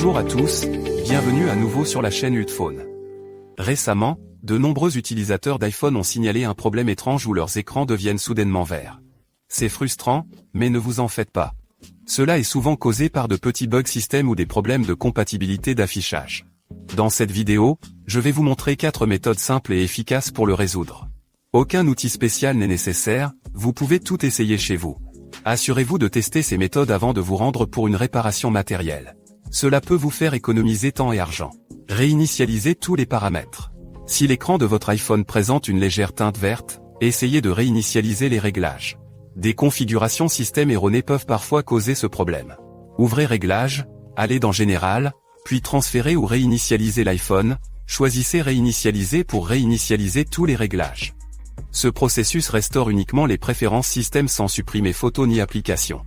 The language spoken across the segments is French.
Bonjour à tous, bienvenue à nouveau sur la chaîne Ultphone. Récemment, de nombreux utilisateurs d'iPhone ont signalé un problème étrange où leurs écrans deviennent soudainement verts. C'est frustrant, mais ne vous en faites pas. Cela est souvent causé par de petits bugs système ou des problèmes de compatibilité d'affichage. Dans cette vidéo, je vais vous montrer 4 méthodes simples et efficaces pour le résoudre. Aucun outil spécial n'est nécessaire, vous pouvez tout essayer chez vous. Assurez-vous de tester ces méthodes avant de vous rendre pour une réparation matérielle. Cela peut vous faire économiser temps et argent. Réinitialisez tous les paramètres. Si l'écran de votre iPhone présente une légère teinte verte, essayez de réinitialiser les réglages. Des configurations système erronées peuvent parfois causer ce problème. Ouvrez Réglages, allez dans Général, puis transférez ou réinitialisez l'iPhone, choisissez Réinitialiser pour réinitialiser tous les réglages. Ce processus restaure uniquement les préférences système sans supprimer photos ni applications.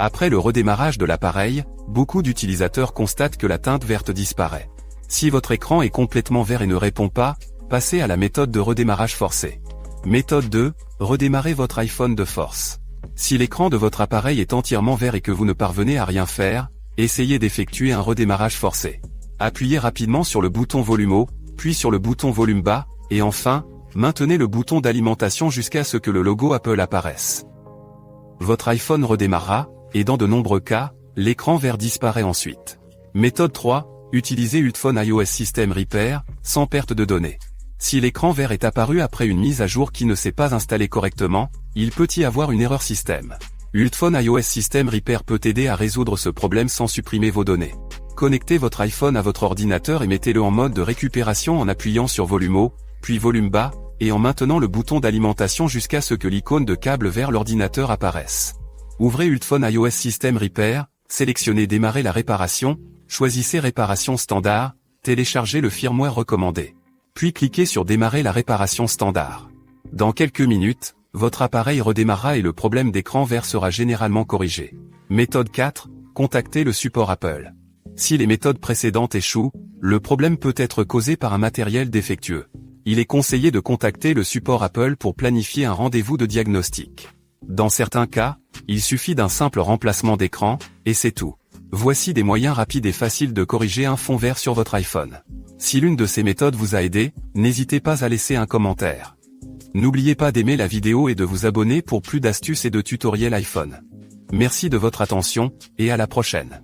Après le redémarrage de l'appareil, beaucoup d'utilisateurs constatent que la teinte verte disparaît. Si votre écran est complètement vert et ne répond pas, passez à la méthode de redémarrage forcé. Méthode 2, redémarrez votre iPhone de force. Si l'écran de votre appareil est entièrement vert et que vous ne parvenez à rien faire, essayez d'effectuer un redémarrage forcé. Appuyez rapidement sur le bouton volume haut, puis sur le bouton volume bas, et enfin, maintenez le bouton d'alimentation jusqu'à ce que le logo Apple apparaisse. Votre iPhone redémarrera, et dans de nombreux cas, l'écran vert disparaît ensuite. Méthode 3, utilisez Ultphone iOS System Repair, sans perte de données. Si l'écran vert est apparu après une mise à jour qui ne s'est pas installée correctement, il peut y avoir une erreur système. Ultphone iOS System Repair peut aider à résoudre ce problème sans supprimer vos données. Connectez votre iPhone à votre ordinateur et mettez-le en mode de récupération en appuyant sur volume haut, puis volume bas, et en maintenant le bouton d'alimentation jusqu'à ce que l'icône de câble vers l'ordinateur apparaisse. Ouvrez Ultphone iOS System Repair, sélectionnez Démarrer la réparation, choisissez Réparation standard, téléchargez le firmware recommandé. Puis cliquez sur Démarrer la réparation standard. Dans quelques minutes, votre appareil redémarrera et le problème d'écran vert sera généralement corrigé. Méthode 4, contactez le support Apple. Si les méthodes précédentes échouent, le problème peut être causé par un matériel défectueux. Il est conseillé de contacter le support Apple pour planifier un rendez-vous de diagnostic. Dans certains cas, il suffit d'un simple remplacement d'écran, et c'est tout. Voici des moyens rapides et faciles de corriger un fond vert sur votre iPhone. Si l'une de ces méthodes vous a aidé, n'hésitez pas à laisser un commentaire. N'oubliez pas d'aimer la vidéo et de vous abonner pour plus d'astuces et de tutoriels iPhone. Merci de votre attention, et à la prochaine.